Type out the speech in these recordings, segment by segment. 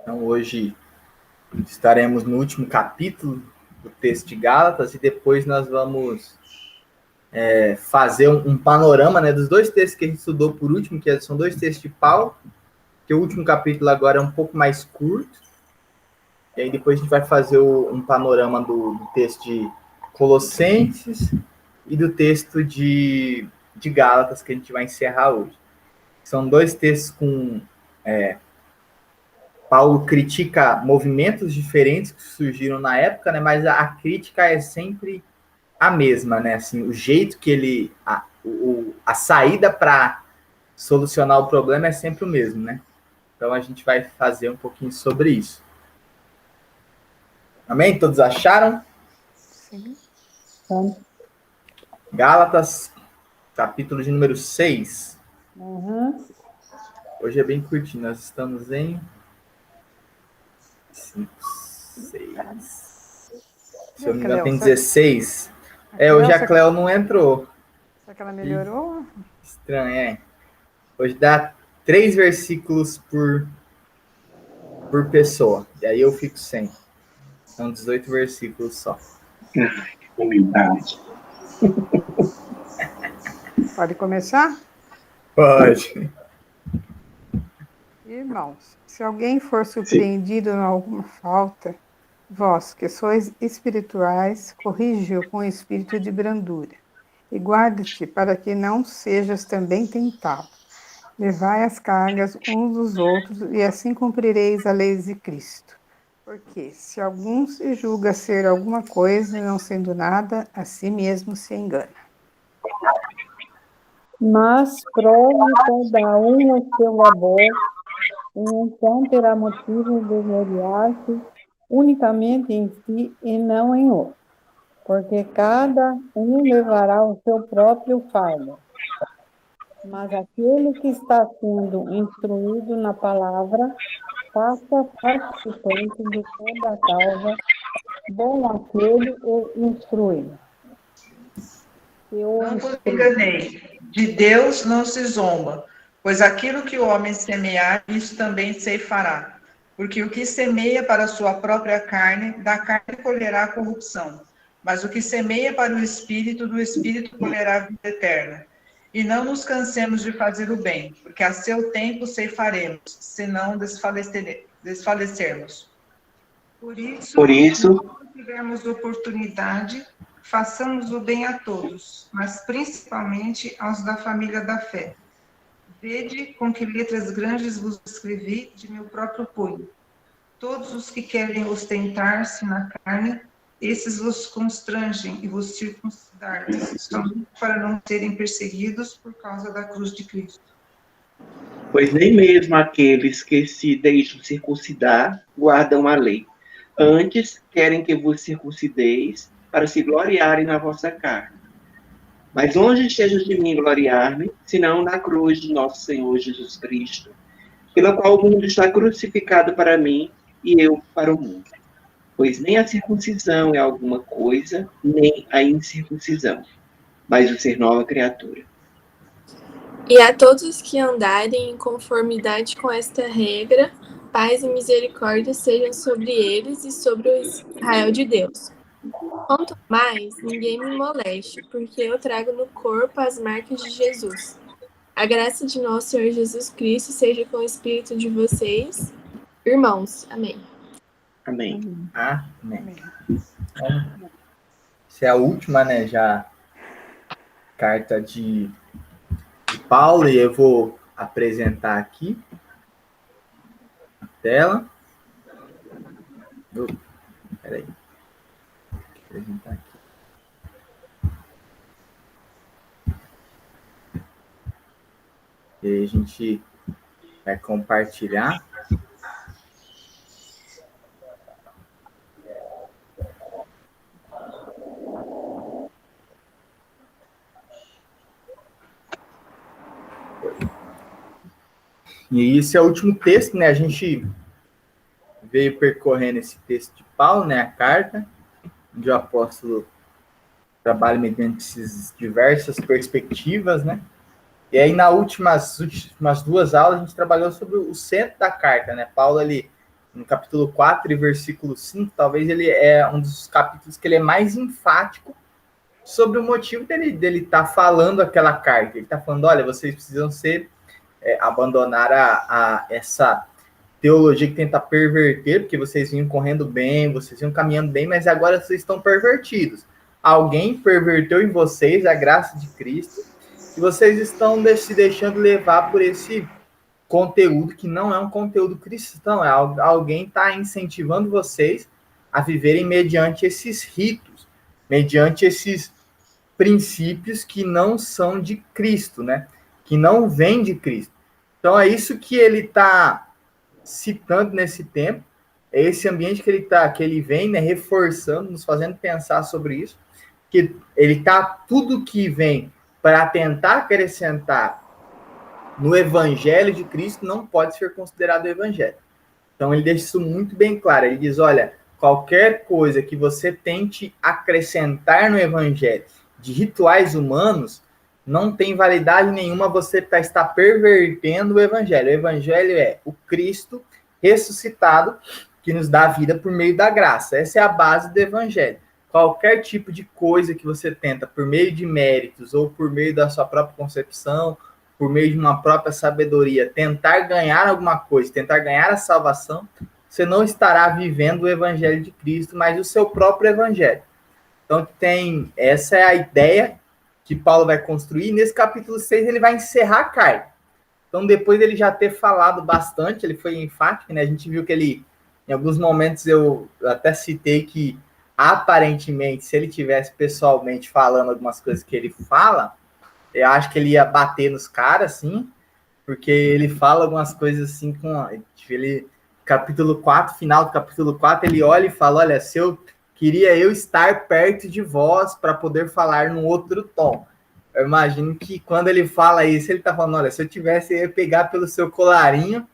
Então, hoje estaremos no último capítulo do texto de Gálatas e depois nós vamos fazer um panorama, né, dos dois textos que a gente estudou por último, que são dois textos de Paulo, que o último capítulo agora é um pouco mais curto, e aí depois a gente vai fazer um panorama do texto de Colossenses e do texto de Gálatas, que a gente vai encerrar hoje. São dois textos com... Paulo critica movimentos diferentes que surgiram na época, né? Mas a crítica é sempre a mesma, né? Assim, o jeito que ele... A saída para solucionar o problema é sempre o mesmo, né? Então a gente vai fazer um pouquinho sobre isso. Amém? Todos acharam? Sim. Gálatas, capítulo de número 6. Uhum. Hoje é bem curtinho, nós estamos em 5, 6. Se eu não me engano, tem 16. Hoje a Cleo não entrou. Será que ela melhorou? Estranho, é. Hoje dá 3 versículos por pessoa. E aí eu fico sem. São 18 versículos só. Humildade. Pode começar? Pode. Irmãos, se alguém for surpreendido em alguma falta, vós, que sois espirituais, corrige-o com espírito de brandura. E guarda-te para que não sejas também tentado. Levai as cargas uns dos outros, e assim cumprireis a lei de Cristo. Porque, se algum se julga ser alguma coisa, não sendo nada, a si mesmo se engana. Mas prove cada um o seu labor, e então terá motivo de gloriar-se unicamente em si e não em outro. Porque cada um levará o seu próprio fardo. Mas aquele que está sendo instruído na palavra, faça participante de toda a causa, bom aquele e instrui. Não vos enganei, de Deus não se zomba, pois aquilo que o homem semear, isso também ceifará. Porque o que semeia para a sua própria carne, da carne colherá corrupção. Mas o que semeia para o Espírito, do Espírito colherá a vida eterna. E não nos cansemos de fazer o bem, porque a seu tempo ceifaremos, se não desfalecermos. Por isso, quando tivermos oportunidade, façamos o bem a todos, mas principalmente aos da família da fé. Vede com que letras grandes vos escrevi de meu próprio punho. Todos os que querem ostentar-se na carne, esses vos constrangem e vos circuncidar, somente para não serem perseguidos por causa da cruz de Cristo. Pois nem mesmo aqueles que se deixam circuncidar guardam a lei. Antes, querem que vos circuncideis para se gloriarem na vossa carne. Mas longe esteja de mim gloriar-me, senão na cruz de nosso Senhor Jesus Cristo, pela qual o mundo está crucificado para mim e eu para o mundo. Pois nem a circuncisão é alguma coisa, nem a incircuncisão, mas o ser nova criatura. E a todos os que andarem em conformidade com esta regra, paz e misericórdia sejam sobre eles e sobre o Israel de Deus. Quanto mais, ninguém me moleste, porque eu trago no corpo as marcas de Jesus. A graça de nosso Senhor Jesus Cristo seja com o espírito de vocês, irmãos. Amém. Amém. Amém. Essa é a última, né, já carta de Paulo, e eu vou apresentar aqui a tela. Peraí. Vou apresentar aqui. E aí a gente vai compartilhar. E esse é o último texto, né? A gente veio percorrendo esse texto de Paulo, né? A carta, onde o apóstolo trabalha mediante essas diversas perspectivas, né? E aí, nas últimas 2 aulas, a gente trabalhou sobre o centro da carta, né? Paulo, ele, no capítulo 4 e versículo 5, talvez ele é um dos capítulos que ele é mais enfático sobre o motivo dele estar falando aquela carta. Ele está falando, olha, vocês precisam abandonar essa teologia que tenta perverter, porque vocês vinham correndo bem, vocês vinham caminhando bem, mas agora vocês estão pervertidos. Alguém perverteu em vocês a graça de Cristo e vocês estão se deixando levar por esse conteúdo que não é um conteúdo cristão, alguém está incentivando vocês a viverem mediante esses ritos, mediante esses princípios que não são de Cristo, né? Que não vêm de Cristo. Então é isso que ele está citando nesse tempo, é esse ambiente que ele vem, né, reforçando, nos fazendo pensar sobre isso, que ele está, tudo que vem para tentar acrescentar no evangelho de Cristo não pode ser considerado evangelho. Então ele deixa isso muito bem claro, ele diz, olha, qualquer coisa que você tente acrescentar no evangelho de rituais humanos, não tem validade nenhuma, você está pervertendo o evangelho. O evangelho é o Cristo ressuscitado que nos dá a vida por meio da graça. Essa é a base do evangelho. Qualquer tipo de coisa que você tenta, por meio de méritos ou por meio da sua própria concepção, por meio de uma própria sabedoria, tentar ganhar alguma coisa, tentar ganhar a salvação, você não estará vivendo o evangelho de Cristo, mas o seu próprio evangelho. Então, essa é a ideia que Paulo vai construir. Nesse capítulo 6, ele vai encerrar a carta. Então, depois dele já ter falado bastante, ele foi enfático, né? A gente viu que ele, em alguns momentos, eu até citei que, aparentemente, se ele tivesse pessoalmente falando algumas coisas que ele fala, eu acho que ele ia bater nos caras, assim, porque ele fala algumas coisas assim, capítulo 4, final do capítulo 4, ele olha e fala, olha, queria eu estar perto de vós para poder falar num outro tom. Eu imagino que quando ele fala isso, ele está falando, olha, se eu tivesse, eu ia pegar pelo seu colarinho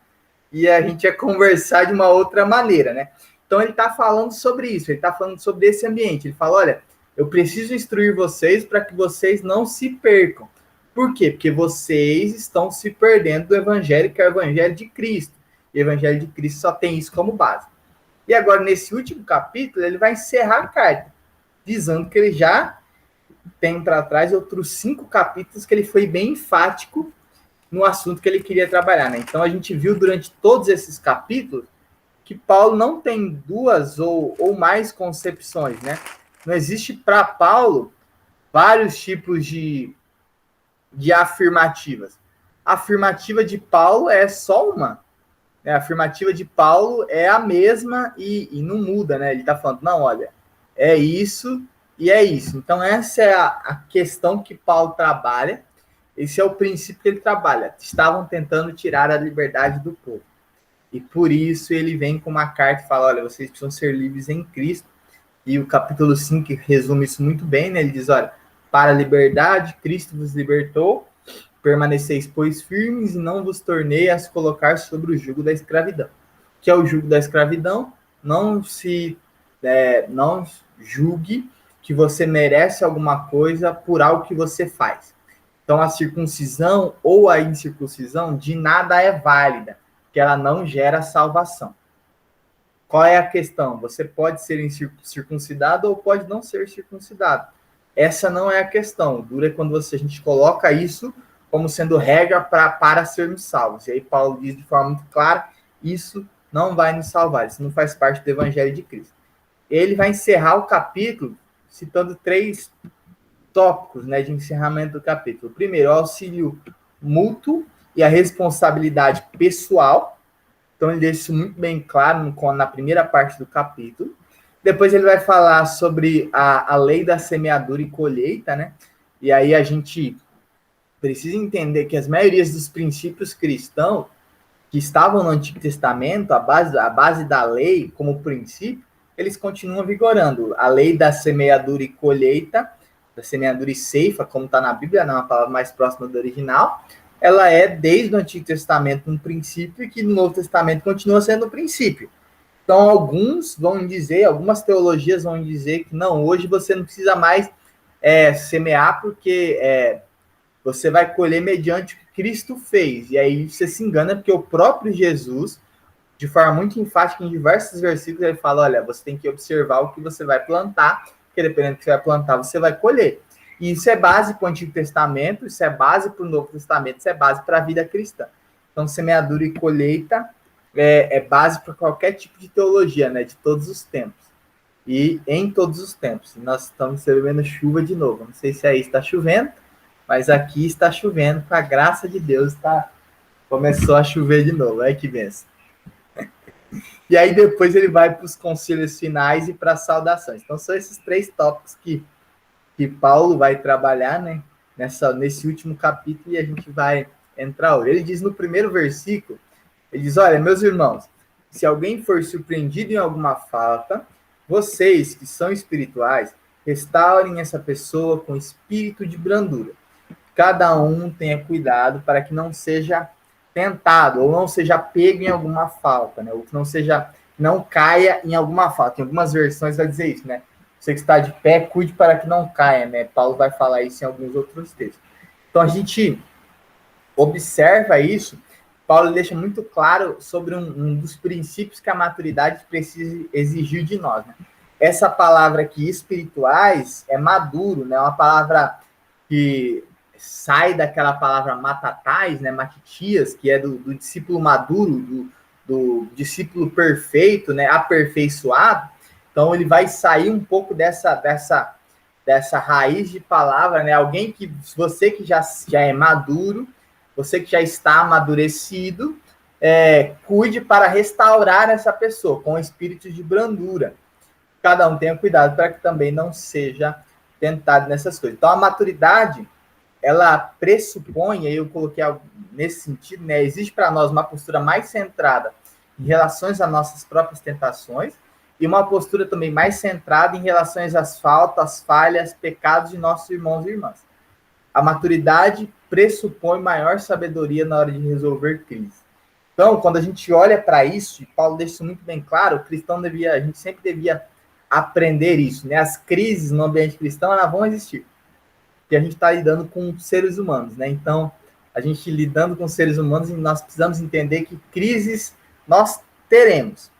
e a gente ia conversar de uma outra maneira, né? Então ele está falando sobre isso, ele está falando sobre esse ambiente. Ele fala, olha, eu preciso instruir vocês para que vocês não se percam. Por quê? Porque vocês estão se perdendo do evangelho, que é o evangelho de Cristo. E o evangelho de Cristo só tem isso como base. E agora, nesse último capítulo, ele vai encerrar a carta, dizendo que ele já tem para trás outros 5 capítulos que ele foi bem enfático no assunto que ele queria trabalhar, né? Então, a gente viu durante todos esses capítulos que Paulo não tem 2 ou mais concepções, né? Não existe para Paulo vários tipos de afirmativas. A afirmativa de Paulo é só uma. A afirmativa de Paulo é a mesma e não muda, né? Ele está falando, não, olha, é isso e é isso. Então, essa é a questão que Paulo trabalha, esse é o princípio que ele trabalha. Estavam tentando tirar a liberdade do povo. E por isso ele vem com uma carta e fala, olha, vocês precisam ser livres em Cristo. E o capítulo 5 resume isso muito bem, né? Ele diz, olha, para a liberdade, Cristo vos libertou, permaneceis, pois, firmes e não vos tornei a se colocar sobre o jugo da escravidão. Que é o jugo da escravidão? Não julgue que você merece alguma coisa por algo que você faz. Então, a circuncisão ou a incircuncisão de nada é válida, que ela não gera salvação. Qual é a questão? Você pode ser circuncidado ou pode não ser circuncidado. Essa não é a questão. O duro é quando a gente coloca isso como sendo regra para sermos salvos. E aí Paulo diz de forma muito clara, isso não vai nos salvar, isso não faz parte do evangelho de Cristo. Ele vai encerrar o capítulo citando 3 tópicos, né, de encerramento do capítulo. Primeiro, o auxílio mútuo e a responsabilidade pessoal. Então ele deixa isso muito bem claro na primeira parte do capítulo. Depois ele vai falar sobre a lei da semeadura e colheita, né? E aí a gente precisa entender que as maiorias dos princípios cristãos que estavam no Antigo Testamento, a base da lei como princípio, eles continuam vigorando. A lei da semeadura e colheita, da semeadura e ceifa, como está na Bíblia, não é uma palavra mais próxima do original, ela é desde o Antigo Testamento um princípio que no Novo Testamento continua sendo um princípio. Então, algumas teologias vão dizer que não, hoje você não precisa mais semear porque você vai colher mediante o que Cristo fez. E aí você se engana porque o próprio Jesus, de forma muito enfática, em diversos versículos, ele fala, olha, você tem que observar o que você vai plantar, porque dependendo do que você vai plantar, você vai colher. E isso é base para o Antigo Testamento, isso é base para o Novo Testamento, isso é base para a vida cristã. Então, semeadura e colheita é base para qualquer tipo de teologia, né, de todos os tempos. E em todos os tempos. Nós estamos recebendo chuva de novo. Não sei se aí está chovendo, mas aqui está chovendo, com a graça de Deus, começou a chover de novo. Olha que benção. E aí depois ele vai para os conselhos finais e para as saudações. Então são esses 3 tópicos que Paulo vai trabalhar, né, nesse último capítulo, e a gente vai entrar hoje. Ele diz no primeiro versículo, ele diz, olha, meus irmãos, se alguém for surpreendido em alguma falta, vocês que são espirituais, restaurem essa pessoa com espírito de brandura. Cada um tenha cuidado para que não seja tentado, ou não seja pego em alguma falta, né? Ou que não caia em alguma falta. Em algumas versões vai dizer isso, né? Você que está de pé, cuide para que não caia, né? Paulo vai falar isso em alguns outros textos. Então a gente observa isso, Paulo deixa muito claro sobre um dos princípios que a maturidade precisa exigir de nós, né? Essa palavra aqui, espirituais, é maduro, né? Uma palavra que sai daquela palavra matatais, né? Matitias, que é do discípulo maduro, do discípulo perfeito, né? Aperfeiçoado. Então ele vai sair um pouco dessa raiz de palavra, né? Alguém que, você que já é maduro, você que já está amadurecido, cuide para restaurar essa pessoa com espírito de brandura. Cada um tenha cuidado para que também não seja tentado nessas coisas. Então, a maturidade, ela pressupõe, aí eu coloquei nesse sentido, né, existe para nós uma postura mais centrada em relação às nossas próprias tentações e uma postura também mais centrada em relação às faltas, falhas, pecados de nossos irmãos e irmãs. A maturidade pressupõe maior sabedoria na hora de resolver crises. Então, quando a gente olha para isso, e Paulo deixa isso muito bem claro, o cristão a gente sempre devia aprender isso, né? As crises no ambiente cristão, elas vão existir, porque a gente está lidando com seres humanos, né? Então, a gente lidando com seres humanos, nós precisamos entender que crises nós teremos.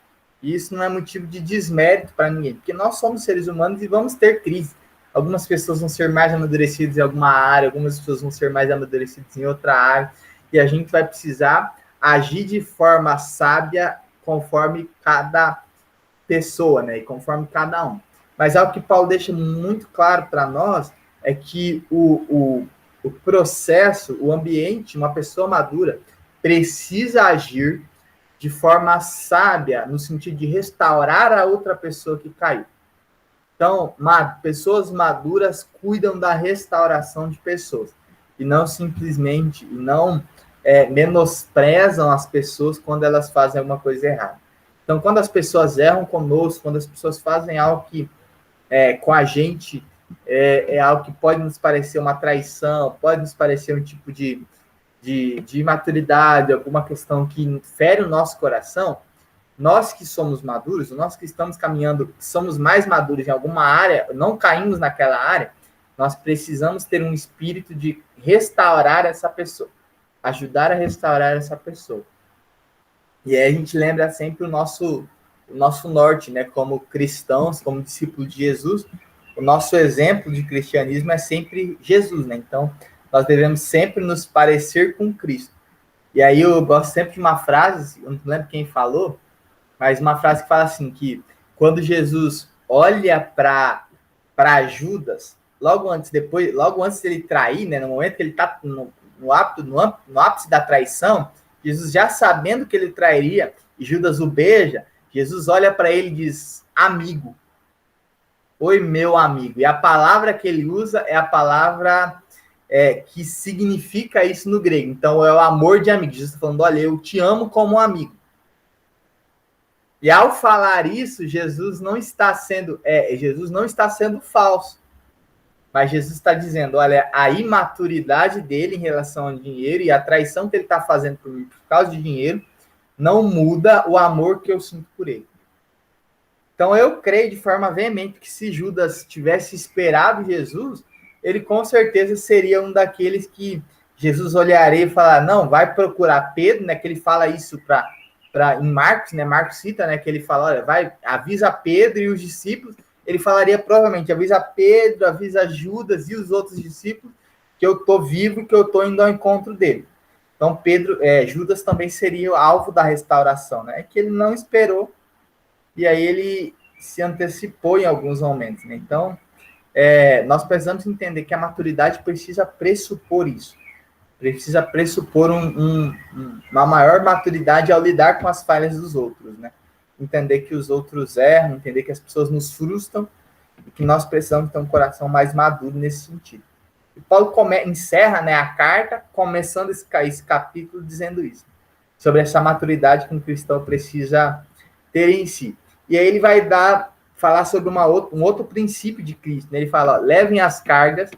E isso não é motivo de desmérito para ninguém, porque nós somos seres humanos e vamos ter crise. Algumas pessoas vão ser mais amadurecidas em alguma área, algumas pessoas vão ser mais amadurecidas em outra área, e a gente vai precisar agir de forma sábia conforme cada pessoa, né? E conforme cada um. Mas algo que Paulo deixa muito claro para nós é que o processo, o ambiente, uma pessoa madura precisa agir de forma sábia, no sentido de restaurar a outra pessoa que caiu. Então, pessoas maduras cuidam da restauração de pessoas e não simplesmente, menosprezam as pessoas quando elas fazem alguma coisa errada. Então, quando as pessoas erram conosco, quando as pessoas fazem algo que com a gente é algo que pode nos parecer uma traição, pode nos parecer um tipo de imaturidade, alguma questão que fere o nosso coração, nós que somos maduros, nós que estamos caminhando, somos mais maduros em alguma área, não caímos naquela área, nós precisamos ter um espírito de restaurar essa pessoa, ajudar a restaurar essa pessoa. E aí a gente lembra sempre o nosso norte, né? Como cristãos, como discípulos de Jesus, o nosso exemplo de cristianismo é sempre Jesus, né? Então, nós devemos sempre nos parecer com Cristo. E aí eu gosto sempre de uma frase, eu não lembro quem falou, mas uma frase que fala assim, que quando Jesus olha para Judas, logo antes dele trair, né, no momento que ele está no ápice da traição, Jesus já sabendo que ele trairia, e Judas o beija, Jesus olha para ele e diz, amigo. Oi, meu amigo. E a palavra que ele usa é a palavra que significa isso no grego. Então, é o amor de amigo. Jesus está falando, olha, eu te amo como um amigo. E ao falar isso, Jesus não está sendo falso. Mas Jesus está dizendo, olha, a imaturidade dele em relação ao dinheiro e a traição que ele está fazendo por mim por causa de dinheiro não muda o amor que eu sinto por ele. Então eu creio de forma veemente que se Judas tivesse esperado Jesus, ele com certeza seria um daqueles que Jesus olharia e falar, não, vai procurar Pedro, né? Que ele fala isso em Marcos, né? Marcos cita, né, que ele fala, olha, vai, avisa Pedro e os discípulos. Ele falaria provavelmente, avisa Pedro, avisa Judas e os outros discípulos que eu estou vivo e que eu estou indo ao encontro dele. Então, Judas também seria o alvo da restauração, né? Que ele não esperou, e aí ele se antecipou em alguns momentos, né? Então, nós precisamos entender que a maturidade precisa pressupor isso. Precisa pressupor uma maior maturidade ao lidar com as falhas dos outros, né? Entender que os outros erram, entender que as pessoas nos frustram e que nós precisamos ter um coração mais maduro nesse sentido. E Paulo encerra, né, a carta, começando esse capítulo dizendo isso, sobre essa maturidade que um cristão precisa ter em si. E aí ele vai falar sobre um outro princípio de Cristo, né? Ele fala, ó, levem as cargas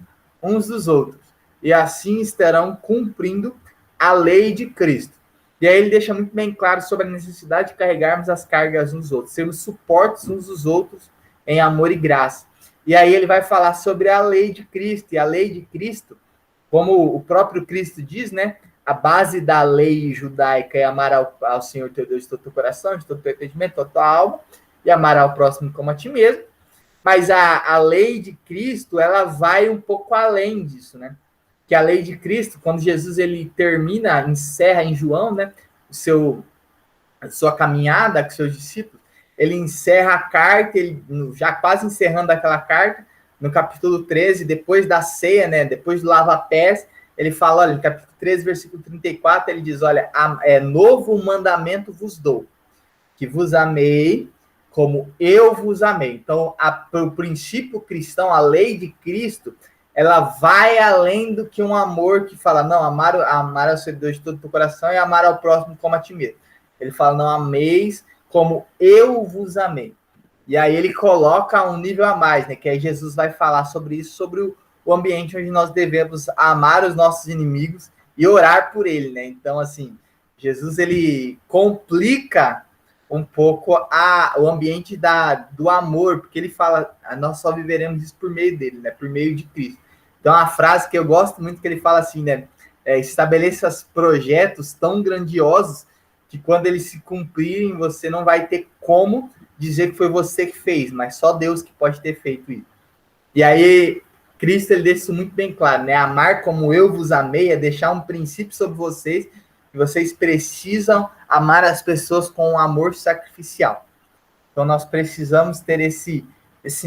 uns dos outros, e assim estarão cumprindo a lei de Cristo. E aí ele deixa muito bem claro sobre a necessidade de carregarmos as cargas uns dos outros, sermos suportes uns dos outros em amor e graça. E aí ele vai falar sobre a lei de Cristo. E a lei de Cristo, como o próprio Cristo diz, né? A base da lei judaica é amar ao Senhor teu Deus de todo o teu coração, de todo o teu entendimento, de toda a tua alma, e amar ao próximo como a ti mesmo. Mas a lei de Cristo, ela vai um pouco além disso, né? Que a lei de Cristo, quando Jesus ele encerra em João, né? A sua caminhada com seus discípulos, ele encerra a carta, ele já quase encerrando aquela carta, no capítulo 13, depois da ceia, né, depois do lava-pés, ele fala, olha, no capítulo 13, versículo 34, ele diz, olha, novo mandamento vos dou, que vos amei como eu vos amei. Então, o princípio cristão, a lei de Cristo, ela vai além do que um amor que fala, não, amar ao Senhor Deus de todo o teu coração e amar ao próximo como a ti mesmo. Ele fala, não ameis como eu vos amei. E aí ele coloca um nível a mais, né? Que aí Jesus vai falar sobre isso, sobre o ambiente onde nós devemos amar os nossos inimigos e orar por ele, né? Então, assim, Jesus, ele complica um pouco o ambiente do amor, porque ele fala, nós só viveremos isso por meio dele, né? Por meio de Cristo. Então, a frase que eu gosto muito, que ele fala assim, né? Estabeleça projetos tão grandiosos que quando eles se cumprirem, você não vai ter como dizer que foi você que fez, mas só Deus que pode ter feito isso. E aí, Cristo, ele deixa isso muito bem claro, né? Amar como eu vos amei é deixar um princípio sobre vocês, que vocês precisam amar as pessoas com um amor sacrificial. Então, nós precisamos ter esse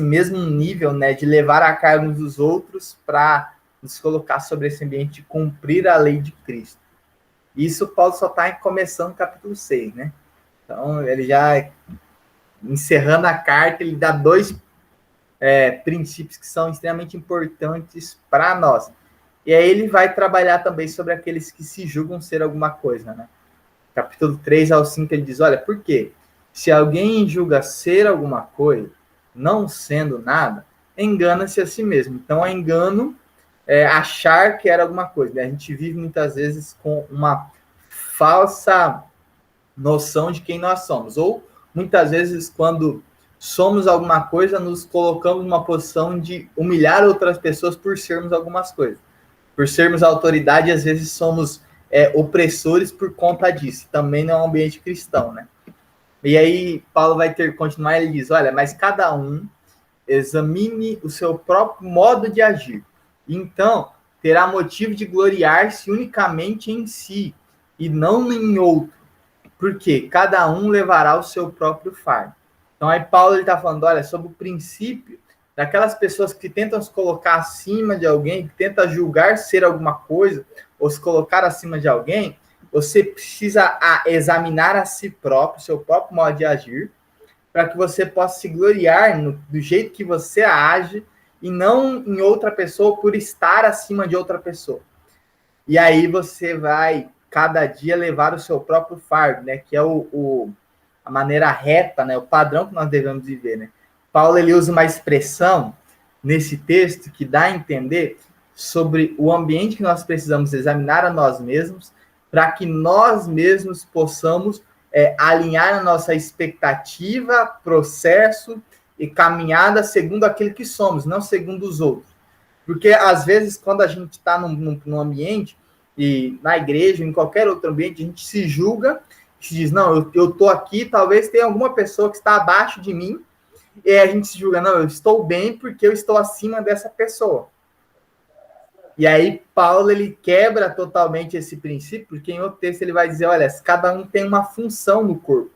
mesmo nível, né, de levar a carga uns dos outros para nos colocar sobre esse ambiente de cumprir a lei de Cristo. Isso Paulo só está começando o capítulo 6, né? Então, ele já, encerrando a carta, ele dá dois princípios que são extremamente importantes para nós. E aí ele vai trabalhar também sobre aqueles que se julgam ser alguma coisa, né? Capítulo 3 ao 5, ele diz, olha, por quê? Se alguém julga ser alguma coisa, não sendo nada, engana-se a si mesmo. Então, é engano achar que era alguma coisa, né? A gente vive muitas vezes com uma falsa noção de quem nós somos, ou muitas vezes quando somos alguma coisa, nos colocamos numa posição de humilhar outras pessoas por sermos algumas coisas, por sermos autoridade, às vezes somos opressores por conta disso, também não é um ambiente cristão, né? E aí Paulo vai continuar, ele diz, olha, mas cada um examine o seu próprio modo de agir, então terá motivo de gloriar-se unicamente em si, e não em outro, porque cada um levará o seu próprio fardo. Então aí Paulo está falando, olha, sobre o princípio daquelas pessoas que tentam se colocar acima de alguém, que tentam julgar ser alguma coisa, ou se colocar acima de alguém, você precisa examinar a si próprio, seu próprio modo de agir, para que você possa se gloriar do jeito que você age, e não em outra pessoa por estar acima de outra pessoa. E aí você vai, cada dia, levar o seu próprio fardo, né? Que é a maneira reta, né? O padrão que nós devemos viver, né? Paulo, ele usa uma expressão nesse texto que dá a entender sobre o ambiente que nós precisamos examinar a nós mesmos, para que nós mesmos possamos alinhar a nossa expectativa, processo e caminhada segundo aquilo que somos, não segundo os outros. Porque, às vezes, quando a gente está num ambiente, e na igreja, em qualquer outro ambiente, a gente se julga Se diz, não, eu tô aqui, talvez tenha alguma pessoa que está abaixo de mim, e a gente se julga, não, eu estou bem porque eu estou acima dessa pessoa. E aí Paulo, ele quebra totalmente esse princípio, porque em outro texto ele vai dizer, olha, cada um tem uma função no corpo.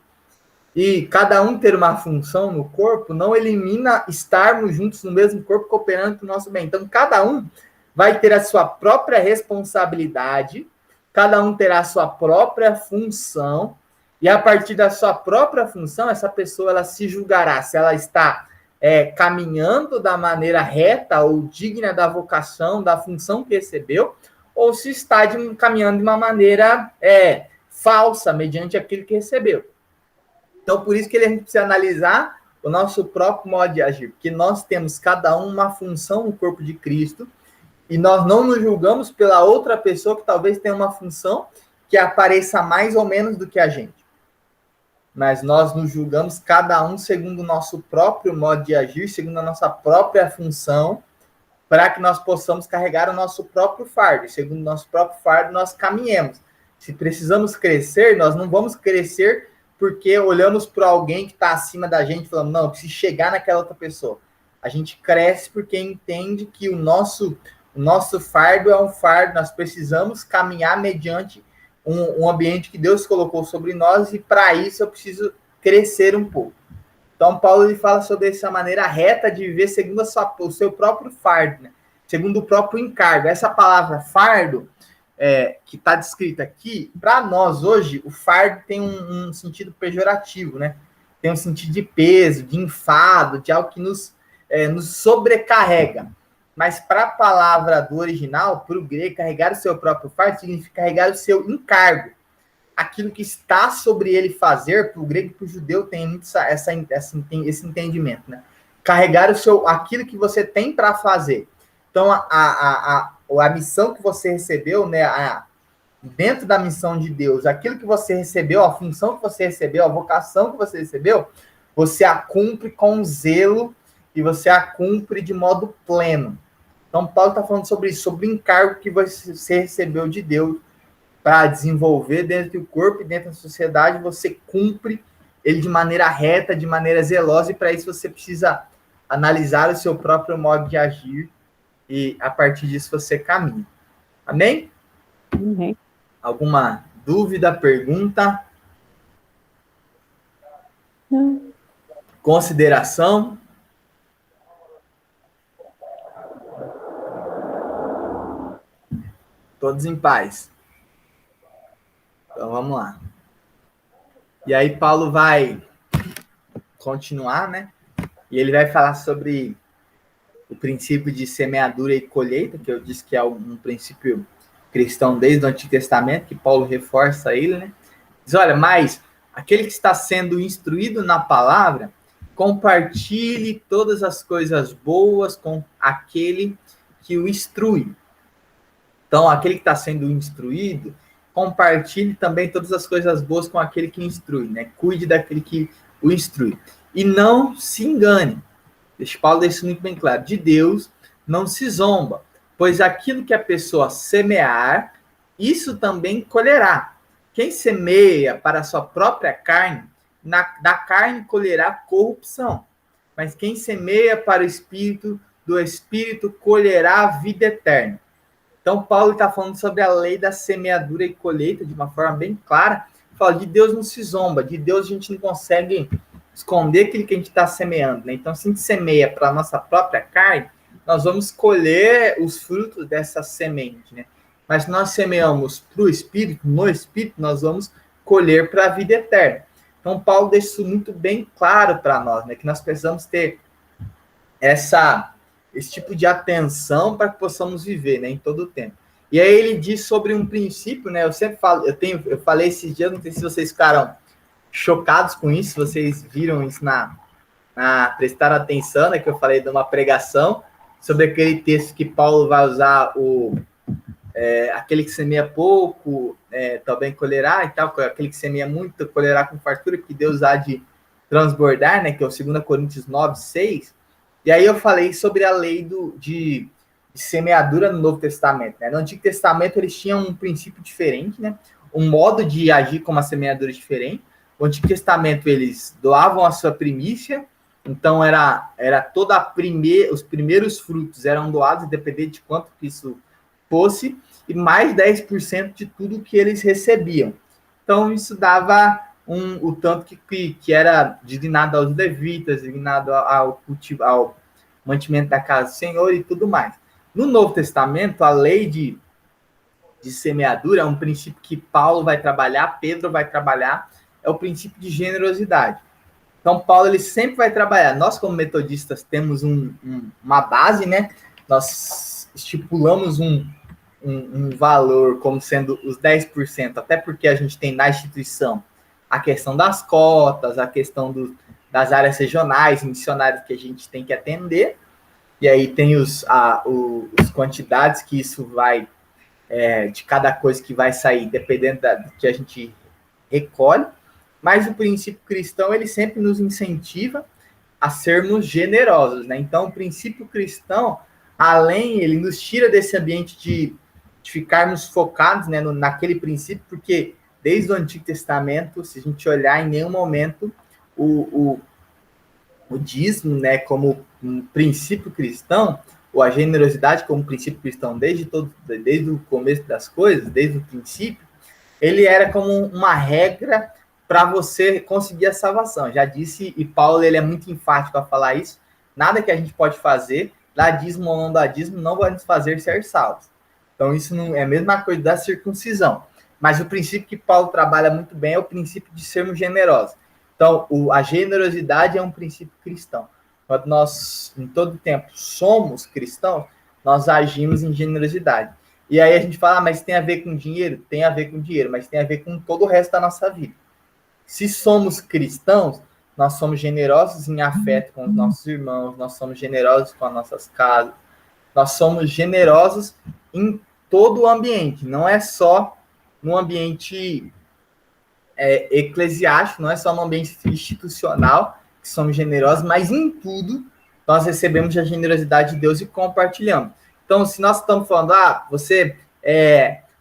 E cada um ter uma função no corpo não elimina estarmos juntos no mesmo corpo, cooperando para o nosso bem. Então, cada um vai ter a sua própria responsabilidade, cada um terá a sua própria função, e a partir da sua própria função, essa pessoa ela se julgará se ela está caminhando da maneira reta ou digna da vocação, da função que recebeu, ou se está caminhando de uma maneira falsa, mediante aquilo que recebeu. Então, por isso que a gente precisa analisar o nosso próprio modo de agir, porque nós temos cada um uma função no corpo de Cristo, e nós não nos julgamos pela outra pessoa que talvez tenha uma função que apareça mais ou menos do que a gente. Mas nós nos julgamos cada um segundo o nosso próprio modo de agir, segundo a nossa própria função, para que nós possamos carregar o nosso próprio fardo. E segundo o nosso próprio fardo, nós caminhemos. Se precisamos crescer, nós não vamos crescer porque olhamos para alguém que está acima da gente, falando, não, eu preciso chegar naquela outra pessoa. A gente cresce porque entende que o nosso fardo é um fardo, nós precisamos caminhar mediante um ambiente que Deus colocou sobre nós, e para isso eu preciso crescer um pouco. Então, Paulo ele fala sobre essa maneira reta de viver segundo o seu próprio fardo, né? Segundo o próprio encargo. Essa palavra fardo, que está descrita aqui, para nós hoje, o fardo tem um sentido pejorativo, né? Tem um sentido de peso, de enfado, de algo que nos sobrecarrega. Mas para a palavra do original, para o grego, carregar o seu próprio fardo significa carregar o seu encargo. Aquilo que está sobre ele fazer, para o grego e para o judeu tem muito esse entendimento, né? Carregar aquilo que você tem para fazer. Então, a missão que você recebeu, né, dentro da missão de Deus, aquilo que você recebeu, a função que você recebeu, a vocação que você recebeu, você a cumpre com zelo e você a cumpre de modo pleno. Então, Paulo está falando sobre isso, sobre o encargo que você recebeu de Deus para desenvolver dentro do corpo e dentro da sociedade, você cumpre ele de maneira reta, de maneira zelosa, e para isso você precisa analisar o seu próprio modo de agir, e a partir disso você caminha. Amém? Uhum. Alguma dúvida, pergunta? Não. Consideração? Todos em paz. Então vamos lá. E aí Paulo vai continuar, né? E ele vai falar sobre o princípio de semeadura e colheita, que eu disse que é um princípio cristão desde o Antigo Testamento, que Paulo reforça ele, né? Diz, olha, mas aquele que está sendo instruído na palavra, compartilhe todas as coisas boas com aquele que o instrui. Então, aquele que está sendo instruído, compartilhe também todas as coisas boas com aquele que instrui, né? Cuide daquele que o instrui. E não se engane. Paulo deixa isso muito bem claro. De Deus não se zomba, pois aquilo que a pessoa semear, isso também colherá. Quem semeia para a sua própria carne, da carne colherá corrupção. Mas quem semeia para o Espírito, do Espírito colherá a vida eterna. Então, Paulo está falando sobre a lei da semeadura e colheita de uma forma bem clara. Fala, de Deus não se zomba, de Deus a gente não consegue esconder aquilo que a gente está semeando, né? Então, se a gente semeia para a nossa própria carne, nós vamos colher os frutos dessa semente, né? Mas se nós semeamos para o Espírito, no Espírito, nós vamos colher para a vida eterna. Então, Paulo deixa isso muito bem claro para nós, né? Que nós precisamos ter esse tipo de atenção para que possamos viver, né, em todo o tempo. E aí ele diz sobre um princípio, né? Eu sempre falo, eu falei esses dias, não sei se vocês ficaram chocados com isso, vocês viram isso prestaram atenção, né? Que eu falei de uma pregação sobre aquele texto que Paulo vai usar aquele que semeia pouco, também colherá e tal, aquele que semeia muito colherá com fartura, que Deus há de transbordar, né? Que é o 2 Coríntios 9:6. E aí eu falei sobre a lei de semeadura no Novo Testamento, né? No Antigo Testamento eles tinham um princípio diferente, né? um modo de agir com uma semeadura diferente. O Antigo Testamento, eles doavam a sua primícia, então era os primeiros frutos eram doados, independente de quanto que isso fosse, e mais 10% de tudo que eles recebiam. Então, isso dava o tanto que era designado aos levitas, designado ao cultivo, ao mantimento da casa do Senhor e tudo mais. No Novo Testamento, a lei de semeadura é um princípio que Paulo vai trabalhar, Pedro vai trabalhar, é o princípio de generosidade. Então, Paulo, ele sempre vai trabalhar. Nós, como metodistas, temos uma base, né? Nós estipulamos um valor como sendo os 10%, até porque a gente tem na instituição a questão das cotas, a questão das áreas regionais, missionárias que a gente tem que atender, e aí tem os quantidades que isso vai, de cada coisa que vai sair, dependendo do que a gente recolhe, mas o princípio cristão, ele sempre nos incentiva a sermos generosos, né? Então, o princípio cristão, ele nos tira desse ambiente de ficarmos focados, né, naquele princípio, porque desde o Antigo Testamento, se a gente olhar, em nenhum momento o dízimo, né, como um princípio cristão, ou a generosidade como princípio cristão, desde o começo das coisas, desde o princípio, ele era como uma regra para você conseguir a salvação. Já disse, e Paulo, ele é muito enfático a falar isso, nada que a gente pode fazer, dar dízimo ou não dar dízimo, não vai nos fazer ser salvos. Então, isso não é a mesma coisa da circuncisão. Mas o princípio que Paulo trabalha muito bem é o princípio de sermos generosos. Então, a generosidade é um princípio cristão. Quando nós, em todo tempo, somos cristãos, nós agimos em generosidade. E aí a gente fala, mas tem a ver com dinheiro? Tem a ver com dinheiro, mas tem a ver com todo o resto da nossa vida. Se somos cristãos, nós somos generosos em afeto com os nossos irmãos, nós somos generosos com as nossas casas, nós somos generosos em todo o ambiente, não é só no ambiente eclesiástico, não é só no ambiente institucional que somos generosos, mas em tudo nós recebemos a generosidade de Deus e compartilhamos. Então, se nós estamos falando,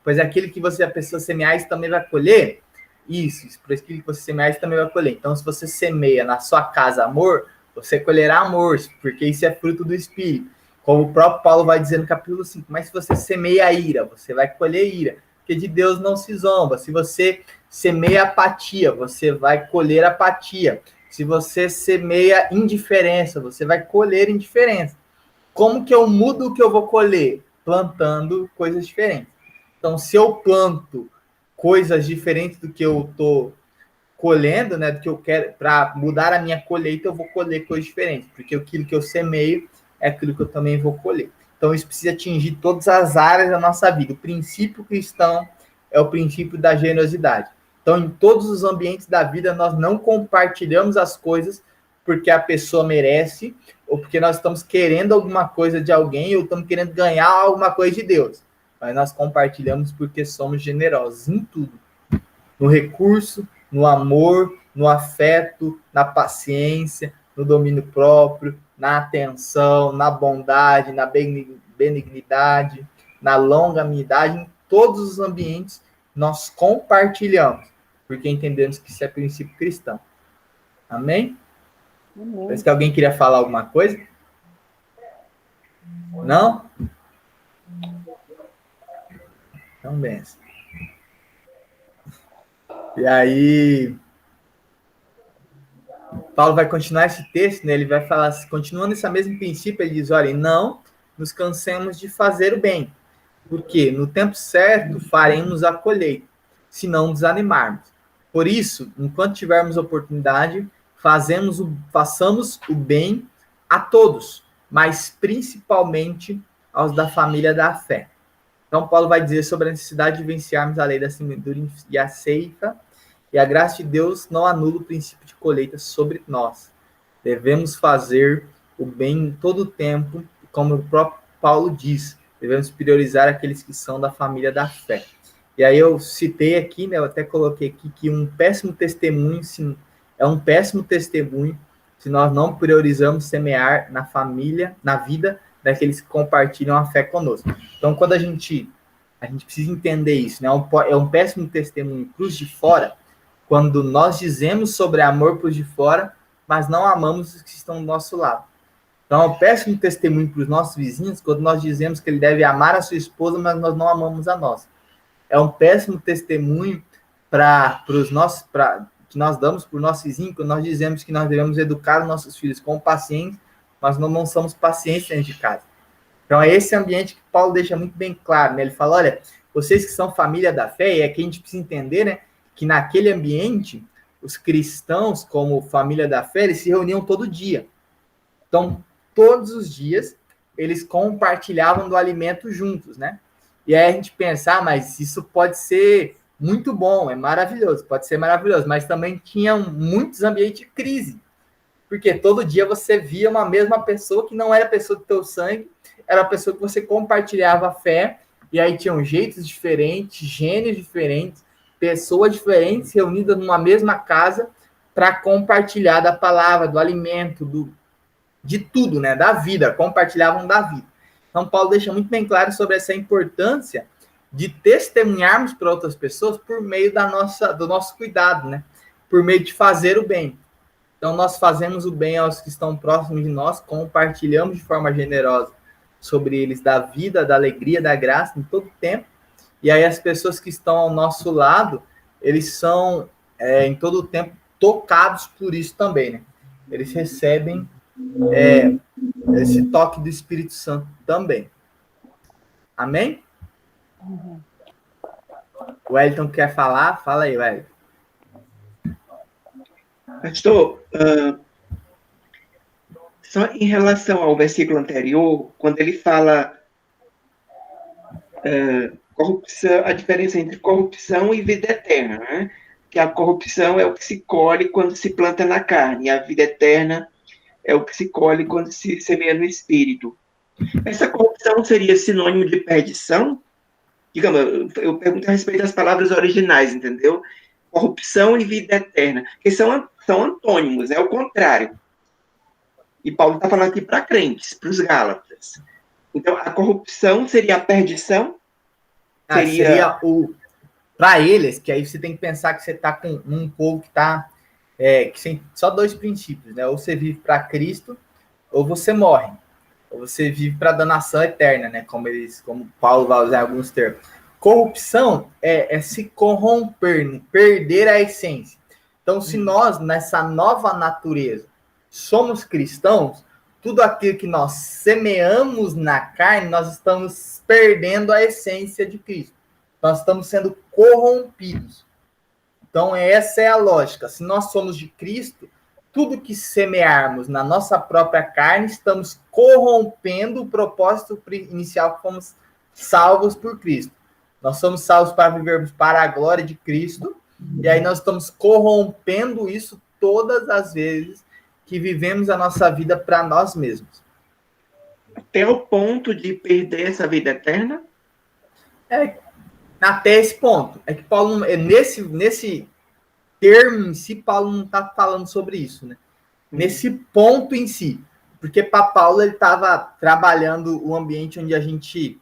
pois aquilo que a pessoa semear, isso também vai colher, isso, por aquilo que você semear, isso também vai colher. Então, se você semeia na sua casa amor, você colherá amor, porque isso é fruto do Espírito. Como o próprio Paulo vai dizer no capítulo 5, mas se você semeia ira, você vai colher ira, porque de Deus não se zomba. Se você semeia apatia, você vai colher apatia. Se você semeia indiferença, você vai colher indiferença. Como que eu mudo o que eu vou colher? Plantando coisas diferentes. Então, se eu planto coisas diferentes do que eu estou colhendo, né, do que eu quero, para mudar a minha colheita, eu vou colher coisas diferentes, porque aquilo que eu semeio é aquilo que eu também vou colher. Então, isso precisa atingir todas as áreas da nossa vida. O princípio cristão é o princípio da generosidade. Então, em todos os ambientes da vida, nós não compartilhamos as coisas porque a pessoa merece, ou porque nós estamos querendo alguma coisa de alguém, ou estamos querendo ganhar alguma coisa de Deus. Mas nós compartilhamos porque somos generosos em tudo. No recurso, no amor, no afeto, na paciência, no domínio próprio, na atenção, na bondade, na benignidade, na longanimidade, em todos os ambientes nós compartilhamos, porque entendemos que isso é princípio cristão. Amém? Amém. Parece que alguém queria falar alguma coisa? Não? Então, benção. E aí, Paulo vai continuar esse texto, né? Ele vai falar, continuando esse mesmo princípio, ele diz, olha, não nos cansemos de fazer o bem, porque no tempo certo faremos a colheita, se não desanimarmos. Por isso, enquanto tivermos oportunidade, façamos o bem a todos, mas principalmente aos da família da fé. Então, Paulo vai dizer sobre a necessidade de vivenciarmos a lei da semeadura e a ceifa, e a graça de Deus não anula o princípio de colheita sobre nós. Devemos fazer o bem em todo o tempo, como o próprio Paulo diz, devemos priorizar aqueles que são da família da fé. E aí eu citei aqui, né, eu até coloquei aqui, que um péssimo testemunho, é um péssimo testemunho se nós não priorizamos semear na família, na vida daqueles que compartilham a fé conosco. Então, quando a gente A gente precisa entender isso, né? É um péssimo testemunho para os de fora, quando nós dizemos sobre amor para os de fora, mas não amamos os que estão do nosso lado. Então, é um péssimo testemunho para os nossos vizinhos, quando nós dizemos que ele deve amar a sua esposa, mas nós não amamos a nossa. É um péssimo testemunho que nós damos para o nosso vizinho, quando nós dizemos que nós devemos educar os nossos filhos com paciência, mas não somos pacientes dentro de casa. Então, é esse ambiente que Paulo deixa muito bem claro, né? Ele fala, olha, vocês que são família da fé, e aqui a gente precisa entender, né, que naquele ambiente, os cristãos, como família da fé, eles se reuniam todo dia. Então, todos os dias, eles compartilhavam do alimento juntos, né? E aí a gente pensa, mas isso pode ser muito bom, é maravilhoso, pode ser maravilhoso, mas também tinham muitos ambientes de crise, porque todo dia você via uma mesma pessoa que não era pessoa do teu sangue, era a pessoa que você compartilhava a fé, e aí tinham jeitos diferentes, gênios diferentes, pessoas diferentes reunidas numa mesma casa para compartilhar da palavra, do alimento, de tudo, né? Da vida, compartilhavam da vida. Então, Paulo deixa muito bem claro sobre essa importância de testemunharmos para outras pessoas por meio do nosso cuidado, né? Por meio de fazer o bem. Então, nós fazemos o bem aos que estão próximos de nós, compartilhamos de forma generosa sobre eles da vida, da alegria, da graça, em todo tempo. E aí as pessoas que estão ao nosso lado, eles são, em todo o tempo, tocados por isso também, né? Eles recebem esse toque do Espírito Santo também. Amém? O Wellington quer falar? Fala aí, Wellington. Pastor, só em relação ao versículo anterior, quando ele fala corrupção, a diferença entre corrupção e vida eterna, né? Que a corrupção é o que se colhe quando se planta na carne, e a vida eterna é o que se colhe quando se semeia no espírito. Essa corrupção seria sinônimo de perdição? Digamos, eu pergunto a respeito das palavras originais, entendeu? Corrupção e vida eterna, que são antônimos, é o contrário. E Paulo está falando aqui para crentes, para os Gálatas. Então, a corrupção seria a perdição? Seria para eles, que aí você tem que pensar que você está com um povo que está que tem só dois princípios, né? Ou você vive para Cristo, ou você morre. Ou você vive para a danação eterna, né? Como Paulo vai usar em alguns termos. Corrupção é se corromper, perder a essência. Então, se nós, nessa nova natureza, somos cristãos, tudo aquilo que nós semeamos na carne, nós estamos perdendo a essência de Cristo. Nós estamos sendo corrompidos. Então, essa é a lógica. Se nós somos de Cristo, tudo que semearmos na nossa própria carne, estamos corrompendo o propósito inicial que fomos salvos por Cristo. Nós somos salvos para vivermos para a glória de Cristo, e aí nós estamos corrompendo isso todas as vezes que vivemos a nossa vida para nós mesmos. Até o ponto de perder essa vida eterna? Até esse ponto. É que Paulo, nesse termo em si, Paulo não está falando sobre isso, né? Nesse ponto em si. Porque para Paulo, ele estava trabalhando o ambiente onde a gente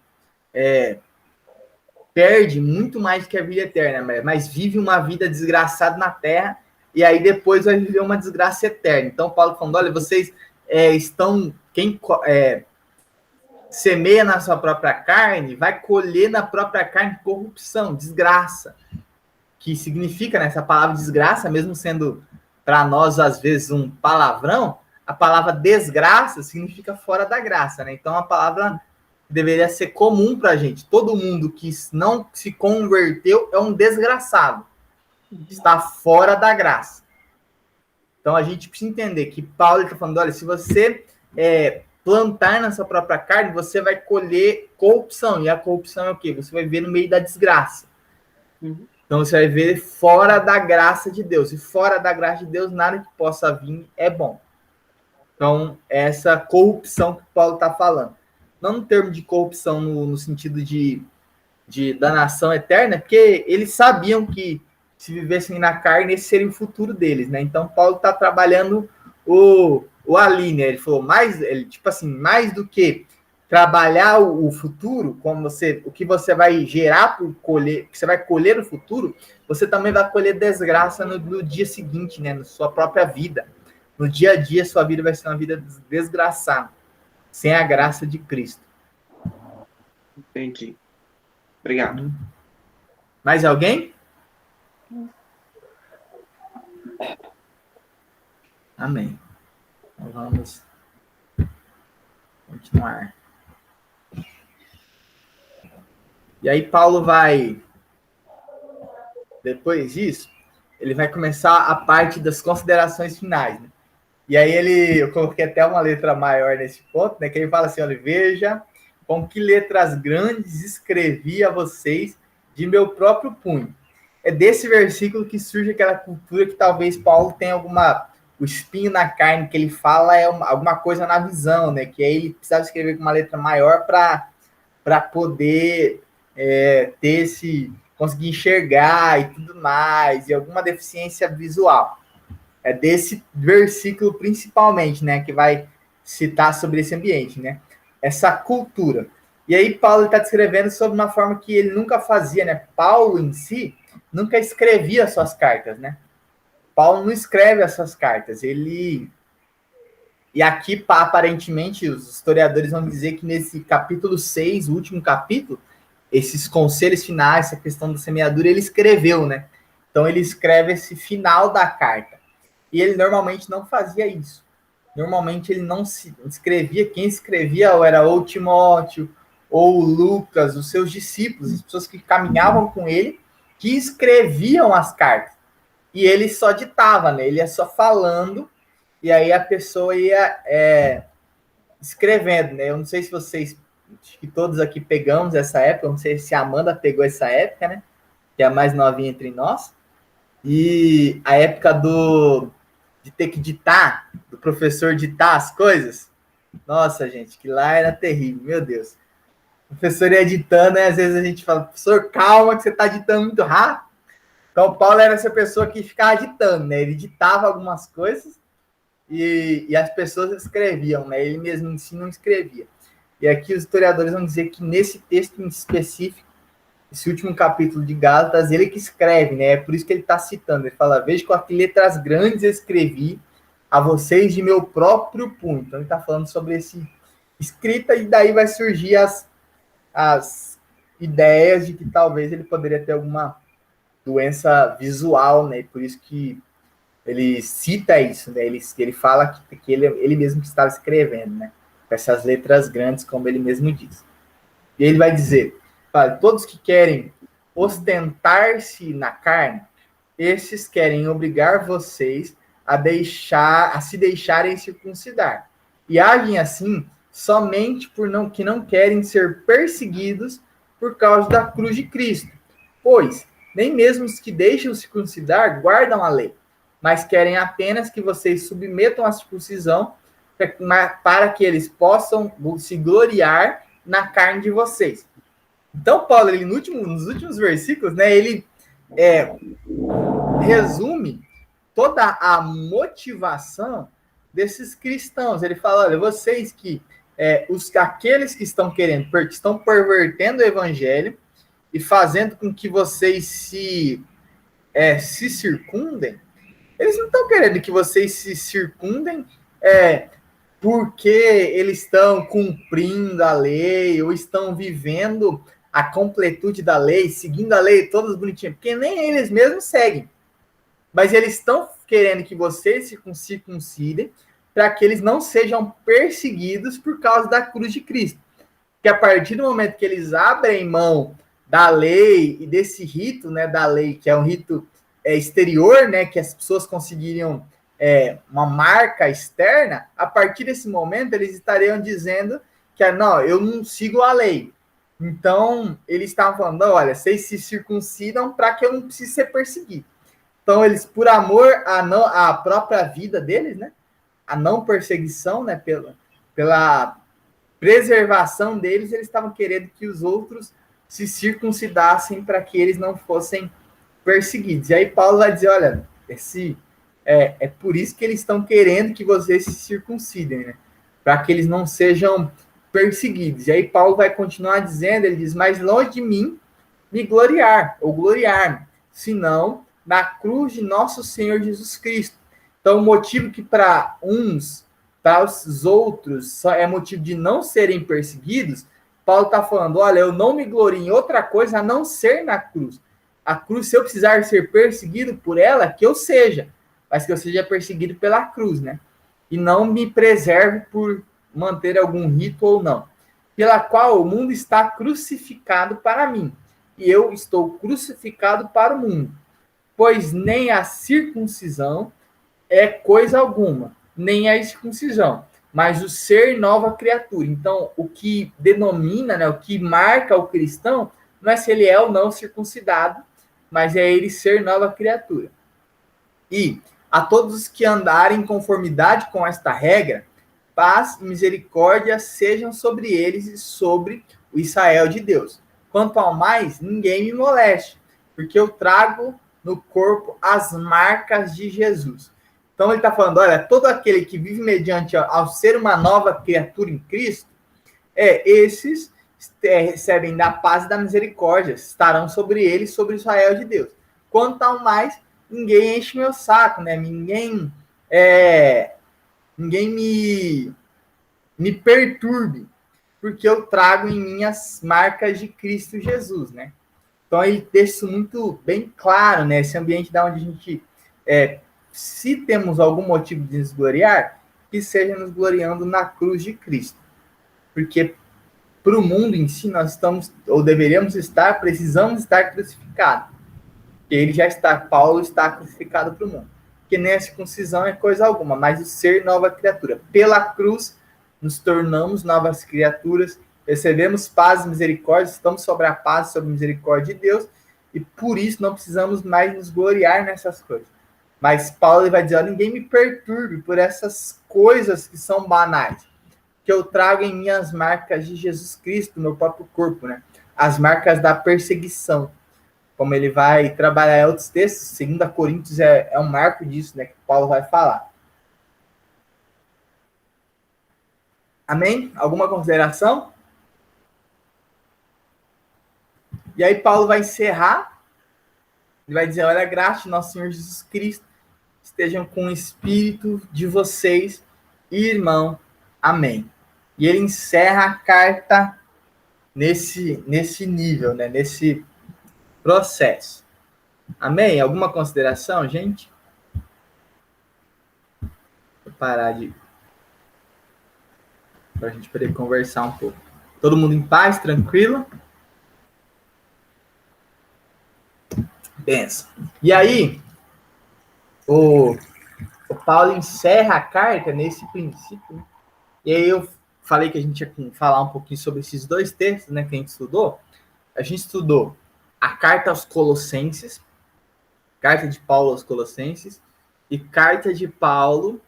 perde muito mais que a vida eterna, mas vive uma vida desgraçada na terra, e aí depois vai viver uma desgraça eterna. Então, Paulo falando, olha, vocês quem semeia na sua própria carne, vai colher na própria carne corrupção, desgraça. Que significa, né, essa palavra desgraça, mesmo sendo para nós, às vezes, um palavrão, a palavra desgraça significa fora da graça, né? Então, a palavra deveria ser comum para a gente. Todo mundo que não se converteu é um desgraçado. Está fora da graça. Então, a gente precisa entender que Paulo está falando, olha, se você plantar na sua própria carne, você vai colher corrupção. E a corrupção é o quê? Você vai viver no meio da desgraça. Então, você vai ver fora da graça de Deus. E fora da graça de Deus, nada que possa vir é bom. Então, essa corrupção que Paulo está falando. Não no termo de corrupção no sentido de danação eterna, porque eles sabiam que se vivessem na carne, esse seria o futuro deles, né? Então, Paulo está trabalhando o ali, né? Ele falou, mais do que trabalhar o futuro, como o que você vai gerar por colher, que você vai colher no futuro, você também vai colher desgraça no dia seguinte, né? Na sua própria vida. No dia a dia, sua vida vai ser uma vida desgraçada, sem a graça de Cristo. Entendi. Obrigado. Mais alguém? Amém. Então vamos continuar. E aí Paulo vai, depois disso, ele vai começar a parte das considerações finais, né? E aí eu coloquei até uma letra maior nesse ponto, né? Que ele fala assim, olha, veja com que letras grandes escrevi a vocês de meu próprio punho. É desse versículo que surge aquela cultura que talvez Paulo tenha o espinho na carne, que ele fala alguma coisa na visão, né? Que aí ele precisava escrever com uma letra maior para poder conseguir enxergar e tudo mais, e alguma deficiência visual. É desse versículo principalmente, né? Que vai citar sobre esse ambiente, né? Essa cultura. E aí Paulo está descrevendo sobre uma forma que ele nunca fazia, né? Paulo em si nunca escrevia suas cartas, né? Paulo não escreve essas cartas. E aqui, aparentemente, os historiadores vão dizer que nesse capítulo 6, o último capítulo, esses conselhos finais, essa questão da semeadura, ele escreveu, né? Então ele escreve esse final da carta. E ele normalmente não fazia isso. Normalmente ele não se escrevia, quem escrevia era ou Timóteo, ou Lucas, os seus discípulos, as pessoas que caminhavam com ele, que escreviam as cartas. E ele só ditava, né? Ele ia só falando, e aí a pessoa ia escrevendo, né? Eu não sei se vocês, acho que todos aqui pegamos essa época, eu não sei se a Amanda pegou essa época, né? Que é a mais novinha entre nós. E a época de ter que ditar, do professor ditar as coisas. Nossa, gente, que lá era terrível, meu Deus. O professor ia ditando, e às vezes a gente fala, professor, calma que você está ditando muito rápido. Então, o Paulo era essa pessoa que ficava ditando, né? Ele ditava algumas coisas e as pessoas escreviam, né? Ele mesmo em si não escrevia. E aqui os historiadores vão dizer que nesse texto em específico, esse último capítulo de Gálatas, ele que escreve, né? É por isso que ele está citando. Ele fala, veja com que letras grandes eu escrevi a vocês de meu próprio punho. Então, ele está falando sobre esse escrita, e daí vai surgir as ideias de que talvez ele poderia ter alguma doença visual, né? Por isso que ele cita isso, né? Ele fala que ele mesmo que estava escrevendo, né? Com essas letras grandes, como ele mesmo diz. E ele vai dizer, todos que querem ostentar-se na carne, esses querem obrigar vocês a se deixarem circuncidar. E agem assim somente que não querem ser perseguidos por causa da cruz de Cristo. Pois nem mesmo os que deixam circuncidar guardam a lei, mas querem apenas que vocês submetam a circuncisão para que eles possam se gloriar na carne de vocês. Então, Paulo, ele, nos últimos versículos, né, ele resume toda a motivação desses cristãos. Ele fala, olha, vocês que, aqueles que estão estão pervertendo o evangelho e fazendo com que vocês se circundem, eles não estão querendo que vocês se circundem porque eles estão cumprindo a lei ou estão vivendo a completude da lei, seguindo a lei todas bonitinhas, porque nem eles mesmos seguem. Mas eles estão querendo que vocês se circuncidem para que eles não sejam perseguidos por causa da cruz de Cristo. Que a partir do momento que eles abrem mão da lei e desse rito, né, da lei, que é um rito exterior, né, que as pessoas conseguiriam uma marca externa, a partir desse momento eles estariam dizendo que não, eu não sigo a lei. Então, eles estavam falando, olha, vocês se circuncidam para que eu não precise ser perseguido. Então, eles, por amor à própria vida deles, né, a não perseguição, né, pela preservação deles, eles estavam querendo que os outros se circuncidassem para que eles não fossem perseguidos. E aí Paulo vai dizer, olha, é por isso que eles estão querendo que vocês se circuncidem, né? Para que eles não sejam perseguidos. E aí Paulo vai continuar dizendo, ele diz, mas longe de mim me gloriar, ou gloriar-me, senão na cruz de nosso Senhor Jesus Cristo. Então, o motivo que para uns, para os outros, só é motivo de não serem perseguidos, Paulo está falando, olha, eu não me glorio em outra coisa a não ser na cruz. A cruz, se eu precisar ser perseguido por ela, que eu seja, mas que eu seja perseguido pela cruz, né? E não me preserve por manter algum rito ou não, pela qual o mundo está crucificado para mim, e eu estou crucificado para o mundo. Pois nem a circuncisão é coisa alguma, nem a circuncisão, mas o ser nova criatura. Então, o que denomina, né, o que marca o cristão, não é se ele é ou não circuncidado, mas é ele ser nova criatura. E a todos os que andarem em conformidade com esta regra, paz e misericórdia sejam sobre eles e sobre o Israel de Deus. Quanto ao mais, ninguém me moleste, porque eu trago no corpo as marcas de Jesus. Então ele está falando, olha, todo aquele que vive mediante ao ser uma nova criatura em Cristo, esses recebem da paz e da misericórdia, estarão sobre eles, sobre Israel de Deus. Quanto ao mais, ninguém enche meu saco, né? Ninguém me perturbe, porque eu trago em mim as marcas de Cristo Jesus, né? Então ele deixa isso muito bem claro, né? Esse ambiente da onde a gente, se temos algum motivo de nos gloriar, que seja nos gloriando na cruz de Cristo. Porque para o mundo em si, nós estamos, ou deveríamos estar, precisamos estar crucificados. Porque ele já está, Paulo está crucificado para o mundo. Porque nem a circuncisão é coisa alguma, mas o ser nova criatura. Pela cruz, nos tornamos novas criaturas, recebemos paz e misericórdia, estamos sobre a paz e sobre a misericórdia de Deus, e por isso não precisamos mais nos gloriar nessas coisas. Mas Paulo vai dizer, ó, ninguém me perturbe por essas coisas que são banais, que eu trago em mim as marcas de Jesus Cristo, no meu próprio corpo, né? As marcas da perseguição. Como ele vai trabalhar em outros textos, 2 Coríntios é um marco disso, né? Que Paulo vai falar. Amém? Alguma consideração? E aí Paulo vai encerrar. Ele vai dizer, olha, graça de nosso Senhor Jesus Cristo estejam com o espírito de vocês, irmão. Amém. E ele encerra a carta nesse nível, né? Nesse processo. Amém? Alguma consideração, gente? Vou parar para a gente poder conversar um pouco. Todo mundo em paz, tranquilo? Benção. E aí, o Paulo encerra a carta nesse princípio, né? E aí eu falei que a gente ia falar um pouquinho sobre esses dois textos, né, que a gente estudou. A gente estudou a carta aos Colossenses, carta de Paulo aos Colossenses e carta de Paulo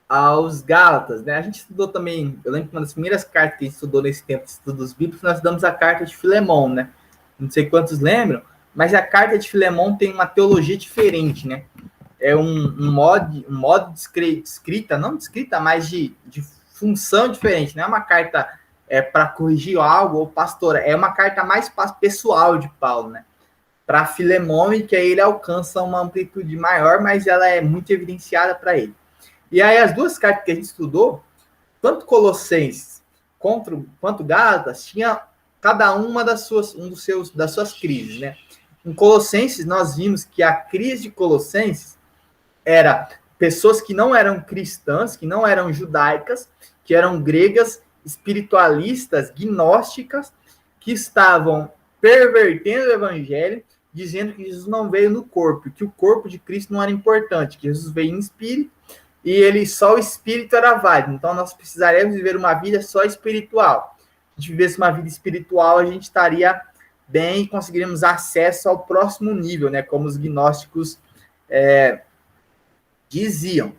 aos Gálatas, né? A gente estudou também, eu lembro que uma das primeiras cartas que a gente estudou nesse tempo de estudos bíblicos, nós estudamos a carta de Filemão, né? Não sei quantos lembram, mas a carta de Filemão tem uma teologia diferente, né? É um modo de escrita, não de escrita, mas de função diferente. Não é uma carta para corrigir algo ou pastora, é uma carta mais pessoal de Paulo, né? Para Filemão, e que aí ele alcança uma amplitude maior, mas ela é muito evidenciada para ele. E aí as duas cartas que a gente estudou, tanto Colossenses quanto Gálatas, tinha cada uma das suas crises, né? Em Colossenses, nós vimos que a crise de Colossenses era pessoas que não eram cristãs, que não eram judaicas, que eram gregas, espiritualistas, gnósticas, que estavam pervertendo o evangelho, dizendo que Jesus não veio no corpo, que o corpo de Cristo não era importante, que Jesus veio em espírito, e só o espírito era válido. Então, nós precisaríamos viver uma vida só espiritual. Se a gente vivesse uma vida espiritual, a gente estaria bem e conseguiríamos acesso ao próximo nível, né? Como os gnósticos diziam.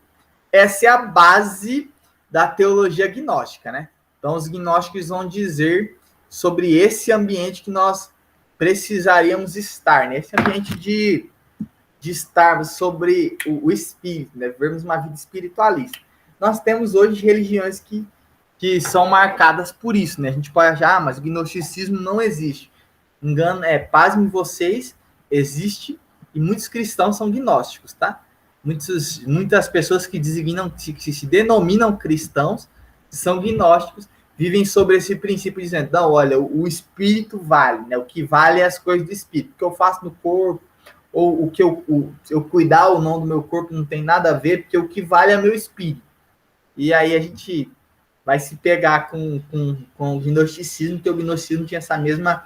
Essa é a base da teologia gnóstica, né? Então, os gnósticos vão dizer sobre esse ambiente que nós precisaríamos estar, né? Esse ambiente de estarmos sobre o espírito, né? Vivermos uma vida espiritualista. Nós temos hoje religiões que que são marcadas por isso, né? A gente pode achar, mas o gnosticismo não existe. Engano, pasmem vocês, existe, e muitos cristãos são gnósticos, tá? Muitas pessoas que se denominam cristãos são gnósticos, vivem sobre esse princípio dizendo, não, olha, o espírito vale, né? O que vale é as coisas do espírito. O que eu faço no corpo, ou o que eu cuidar ou não do meu corpo não tem nada a ver, porque o que vale é meu espírito. E aí a gente vai se pegar com o gnosticismo, porque o gnosticismo tinha essa mesma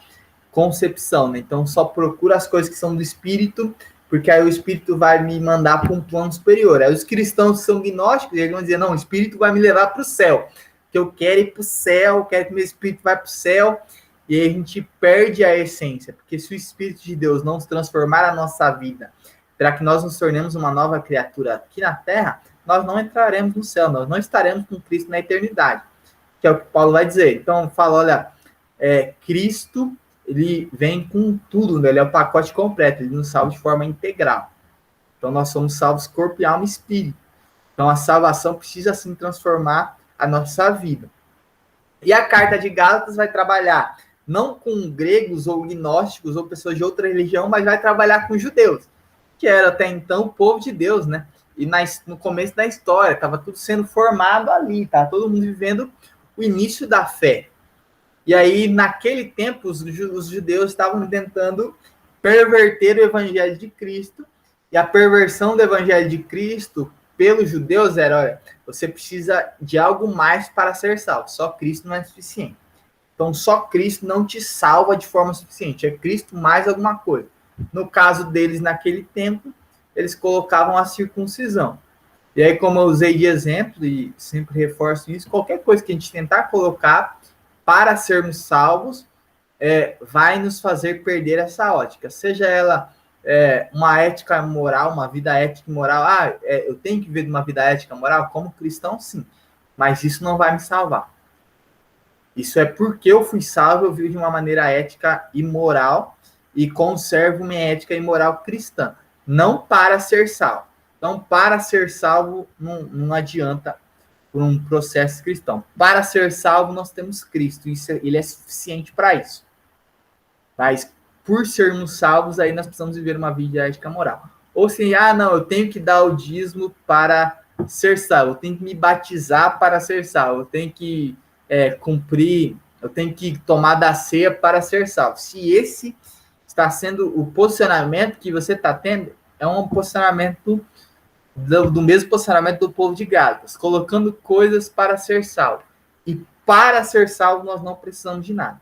concepção, né? Então só procura as coisas que são do espírito, porque aí o espírito vai me mandar para um plano superior. Aí os cristãos que são gnósticos, eles vão dizer, não, o espírito vai me levar para o céu, que eu quero ir para o céu, eu quero que meu espírito vá para o céu, e aí a gente perde a essência, porque se o Espírito de Deus não se transformar a nossa vida, para que nós nos tornemos uma nova criatura aqui na Terra, nós não entraremos no céu, nós não estaremos com Cristo na eternidade, que é o que Paulo vai dizer. Então, fala, olha, Cristo, ele vem com tudo, né? Ele é o pacote completo, ele nos salva de forma integral. Então, nós somos salvos corpo, alma e espírito. Então, a salvação precisa, assim, transformar a nossa vida. E a carta de Gálatas vai trabalhar não com gregos ou gnósticos ou pessoas de outra religião, mas vai trabalhar com judeus, que era até então o povo de Deus, né? E no começo da história, estava tudo sendo formado ali, tá? Todo mundo vivendo o início da fé. E aí, naquele tempo, os judeus estavam tentando perverter o evangelho de Cristo, e a perversão do evangelho de Cristo pelos judeus era, olha, você precisa de algo mais para ser salvo, só Cristo não é suficiente. Então, só Cristo não te salva de forma suficiente, é Cristo mais alguma coisa. No caso deles, naquele tempo, eles colocavam a circuncisão. E aí, como eu usei de exemplo, e sempre reforço isso, qualquer coisa que a gente tentar colocar para sermos salvos, vai nos fazer perder essa ótica. Seja ela uma ética moral, uma vida ética e moral. Eu tenho que viver uma vida ética e moral? Como cristão, sim. Mas isso não vai me salvar. Isso é porque eu fui salvo, eu vivo de uma maneira ética e moral e conservo minha ética e moral cristã. Não para ser salvo. Então, para ser salvo, não adianta por um processo cristão. Para ser salvo, nós temos Cristo. Ele é suficiente para isso. Mas, por sermos salvos, aí nós precisamos viver uma vida ética moral. Ou seja, não, eu tenho que dar o dízimo para ser salvo. Eu tenho que me batizar para ser salvo. Eu tenho que cumprir, eu tenho que tomar da ceia para ser salvo. Se esse está sendo o posicionamento que você está tendo, é um posicionamento do mesmo posicionamento do povo de Gálatas, colocando coisas para ser salvo. E para ser salvo, nós não precisamos de nada.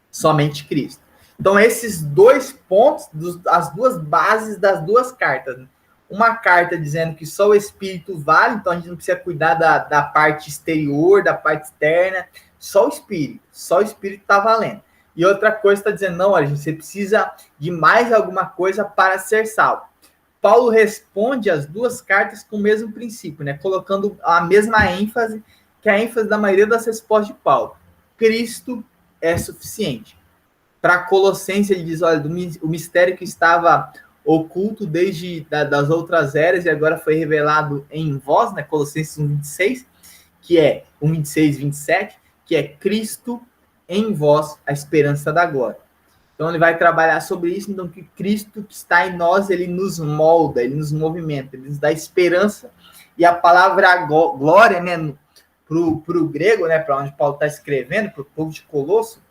Somente Cristo. Então, esses dois pontos, as duas bases das duas cartas. Né? Uma carta dizendo que só o Espírito vale, então a gente não precisa cuidar da parte exterior, da parte externa, só o Espírito está valendo. E outra coisa está dizendo, não, olha, você precisa de mais alguma coisa para ser salvo. Paulo responde as duas cartas com o mesmo princípio, né? Colocando a mesma ênfase, que é a ênfase da maioria das respostas de Paulo. Cristo é suficiente. Para Colossenses, ele diz, olha, o mistério que estava oculto desde das outras eras e agora foi revelado em vós, né? Colossenses 1:26, que é 1:26, 27, que é Cristo em vós, a esperança da glória. Então ele vai trabalhar sobre isso, então que Cristo que está em nós, ele nos molda, ele nos movimenta, ele nos dá esperança, e a palavra glória, né, pro grego, né, para onde Paulo está escrevendo, para o povo de Colosso,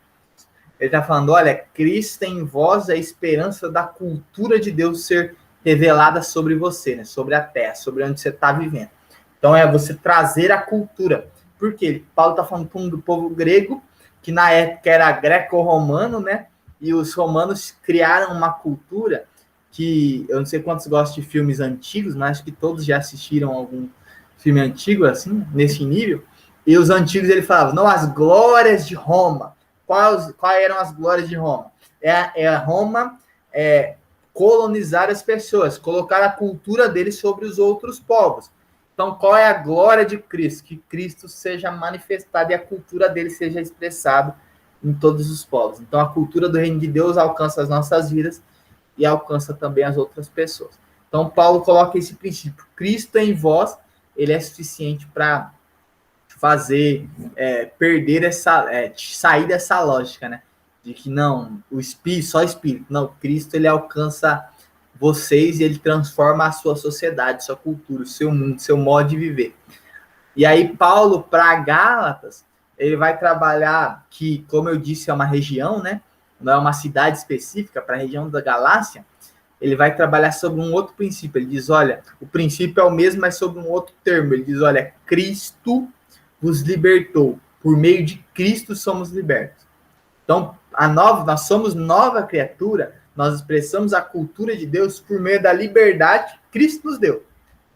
ele está falando, olha, Cristo em vós é a esperança da cultura de Deus ser revelada sobre você, né? Sobre a terra, sobre onde você está vivendo. Então é você trazer a cultura. Por quê? Paulo está falando do povo grego, que na época era greco-romano, né? E os romanos criaram uma cultura que, eu não sei quantos gostam de filmes antigos, mas acho que todos já assistiram algum filme antigo, assim, nesse nível. E os antigos, ele falava, não, as glórias de Roma. Quais eram as glórias de Roma? Roma colonizar as pessoas, colocar a cultura deles sobre os outros povos. Então, qual é a glória de Cristo? Que Cristo seja manifestado e a cultura dele seja expressada em todos os povos. Então, a cultura do reino de Deus alcança as nossas vidas e alcança também as outras pessoas. Então, Paulo coloca esse princípio. Cristo em vós, ele é suficiente para fazer perder sair dessa lógica, né? De que não, o espírito, só espírito. Não, Cristo, ele alcança vocês e ele transforma a sua sociedade, sua cultura, o seu mundo, seu modo de viver. E aí Paulo, para Gálatas, ele vai trabalhar que, como eu disse, é uma região, né? Não é uma cidade específica, para a região da Galácia. Ele vai trabalhar sobre um outro princípio. Ele diz, olha, o princípio é o mesmo, mas sobre um outro termo. Ele diz, olha, Cristo vos libertou. Por meio de Cristo somos libertos. Então, nós somos nova criatura, nós expressamos a cultura de Deus por meio da liberdade que Cristo nos deu.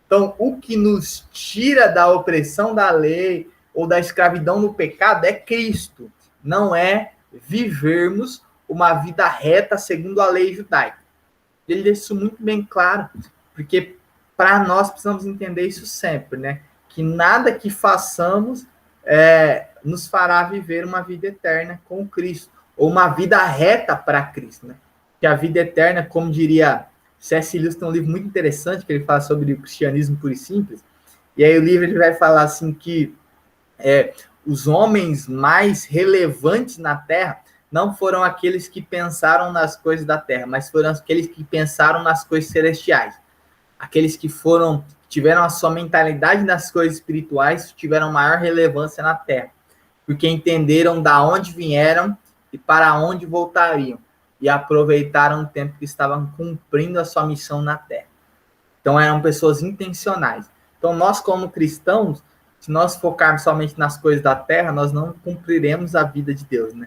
Então, o que nos tira da opressão da lei ou da escravidão no pecado é Cristo. Não é vivermos uma vida reta segundo a lei judaica. Ele deixa isso muito bem claro, porque para nós precisamos entender isso sempre, né? Que nada que façamos nos fará viver uma vida eterna com Cristo, ou uma vida reta para Cristo, né? Que a vida eterna, como diria C.S. Lewis, tem um livro muito interessante que ele fala sobre o cristianismo puro e simples, e aí o livro ele vai falar assim que os homens mais relevantes na Terra não foram aqueles que pensaram nas coisas da Terra, mas foram aqueles que pensaram nas coisas celestiais. Aqueles que tiveram a sua mentalidade nas coisas espirituais, tiveram maior relevância na Terra, porque entenderam da onde vieram e para onde voltariam, e aproveitaram o tempo que estavam cumprindo a sua missão na Terra. Então eram pessoas intencionais. Então nós, como cristãos, se nós focarmos somente nas coisas da Terra, nós não cumpriremos a vida de Deus, né?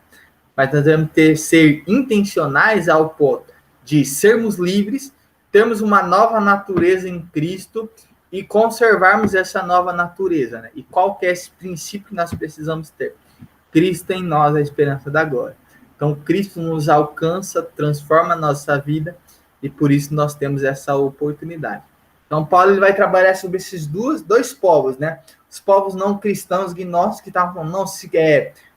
Mas nós devemos ser intencionais ao ponto de sermos livres, termos uma nova natureza em Cristo e conservarmos essa nova natureza, né? E qual que é esse princípio que nós precisamos ter? Cristo em nós, a esperança da glória. Então, Cristo nos alcança, transforma a nossa vida e por isso nós temos essa oportunidade. Então, Paulo ele vai trabalhar sobre esses dois povos, né? Os povos não cristãos, gnósticos, que estavam falando, não,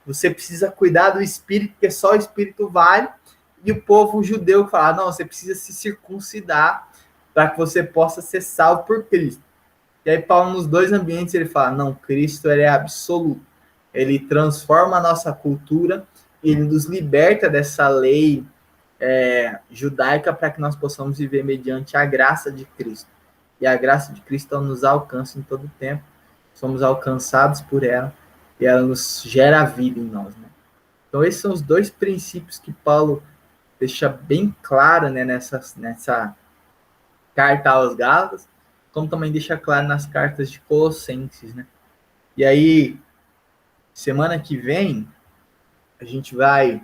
você precisa cuidar do espírito, porque só o espírito vale. E o povo judeu que fala, não, você precisa se circuncidar para que você possa ser salvo por Cristo. E aí Paulo, nos dois ambientes, ele fala, não, Cristo ele é absoluto. Ele transforma a nossa cultura, ele nos liberta dessa lei judaica para que nós possamos viver mediante a graça de Cristo. E a graça de Cristo nos alcança em todo o tempo. Somos alcançados por ela e ela nos gera vida em nós, né? Então, esses são os dois princípios que Paulo deixa bem claro, né, nessa carta aos Gálatas, como também deixa claro nas cartas de Colossenses, né? E aí, semana que vem, a gente vai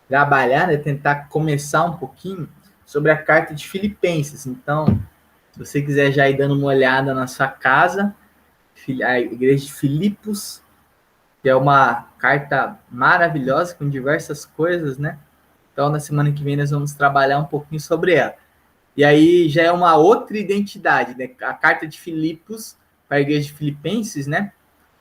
trabalhar, né, tentar começar um pouquinho sobre a carta de Filipenses. Então, se você quiser já ir dando uma olhada na sua casa, a igreja de Filipos, que é uma carta maravilhosa com diversas coisas, né? Então, na semana que vem, nós vamos trabalhar um pouquinho sobre ela. E aí já é uma outra identidade, né? A carta de Filipos para a igreja de Filipenses, né?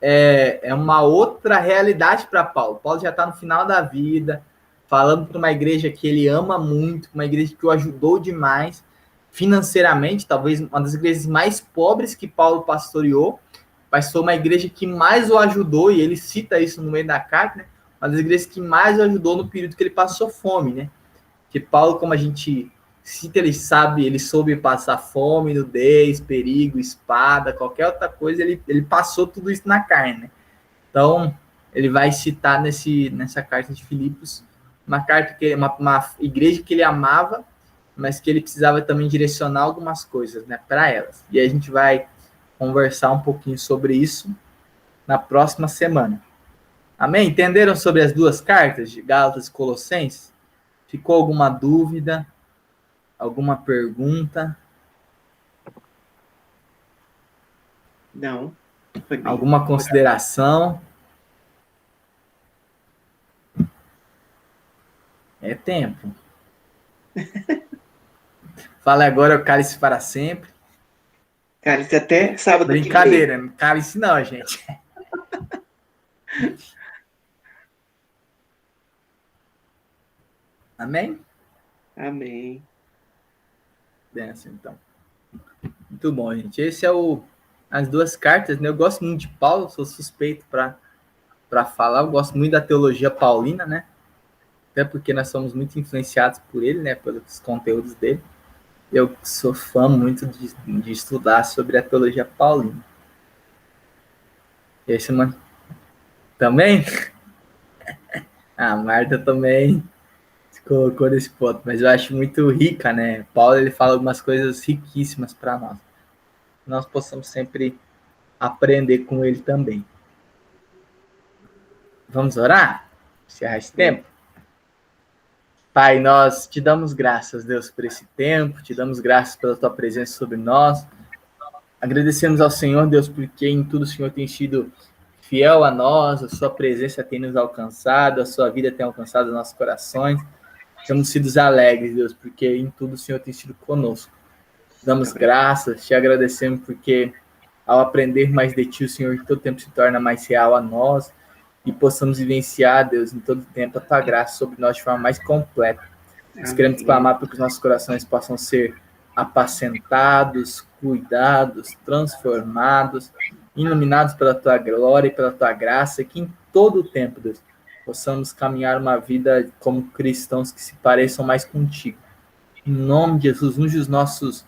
É uma outra realidade para Paulo. Paulo já está no final da vida, falando para uma igreja que ele ama muito, uma igreja que o ajudou demais financeiramente, talvez uma das igrejas mais pobres que Paulo pastoreou, mas foi uma igreja que mais o ajudou, e ele cita isso no meio da carta, né? Uma das igrejas que mais o ajudou no período que ele passou fome, né? Que Paulo, como a gente cita, ele soube passar fome, nudez, perigo, espada, qualquer outra coisa, ele passou tudo isso na carne, né? Então, ele vai citar nessa carta de Filipos, uma carta que uma igreja que ele amava, mas que ele precisava também direcionar algumas coisas, né, para elas. E a gente vai conversar um pouquinho sobre isso na próxima semana. Amém? Entenderam sobre as duas cartas de Gálatas e Colossenses? Ficou alguma dúvida? Alguma pergunta? Não. Alguma consideração? É tempo. Fala agora o cálice para sempre. Cálice até sábado. Brincadeira, cálice não, gente. Amém? Amém. Benção, então. Muito bom, gente. Esse é o as duas cartas, né? Eu gosto muito de Paulo, sou suspeito para falar, eu gosto muito da teologia paulina, né? Até porque nós somos muito influenciados por ele, né? Pelos conteúdos dele. Eu sou fã muito de estudar sobre a teologia paulina. Esse, mano, também? A Marta também se colocou nesse ponto, mas eu acho muito rica, né? Paulo, ele fala algumas coisas riquíssimas para nós. Nós possamos sempre aprender com ele também. Vamos orar? Encerrar esse tempo? Pai, nós te damos graças, Deus, por esse tempo, te damos graças pela tua presença sobre nós. Agradecemos ao Senhor, Deus, porque em tudo o Senhor tem sido fiel a nós, a sua presença tem nos alcançado, a sua vida tem alcançado nossos corações. Temos sido alegres, Deus, porque em tudo o Senhor tem sido conosco. Damos graças, te agradecemos porque ao aprender mais de ti, o Senhor em todo tempo se torna mais real a nós e possamos vivenciar, Deus, em todo tempo a tua graça sobre nós de forma mais completa. Nós queremos clamar para que os nossos corações possam ser apacentados, cuidados, transformados, iluminados pela tua glória e pela tua graça, que em todo o tempo, Deus, possamos caminhar uma vida como cristãos que se pareçam mais contigo. Em nome de Jesus, unge os nossos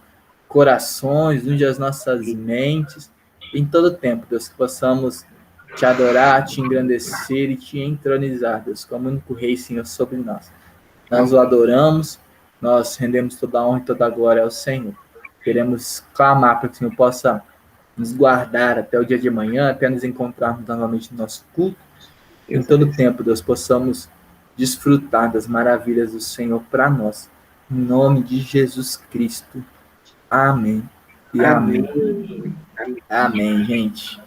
corações, unge as nossas mentes, em todo o tempo, Deus, que possamos te adorar, te engrandecer e te entronizar, Deus, como único Rei, Senhor, sobre nós. Nós o adoramos, nós rendemos toda a honra e toda a glória ao Senhor. Queremos clamar para que o Senhor possa nos guardar até o dia de amanhã, até nos encontrarmos novamente no nosso culto. Em todo o tempo, Deus, possamos desfrutar das maravilhas do Senhor para nós. Em nome de Jesus Cristo. Amém. E amém. Amém, amém, gente.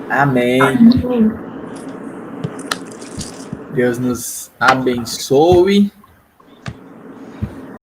Amém. Amém. Deus nos abençoe.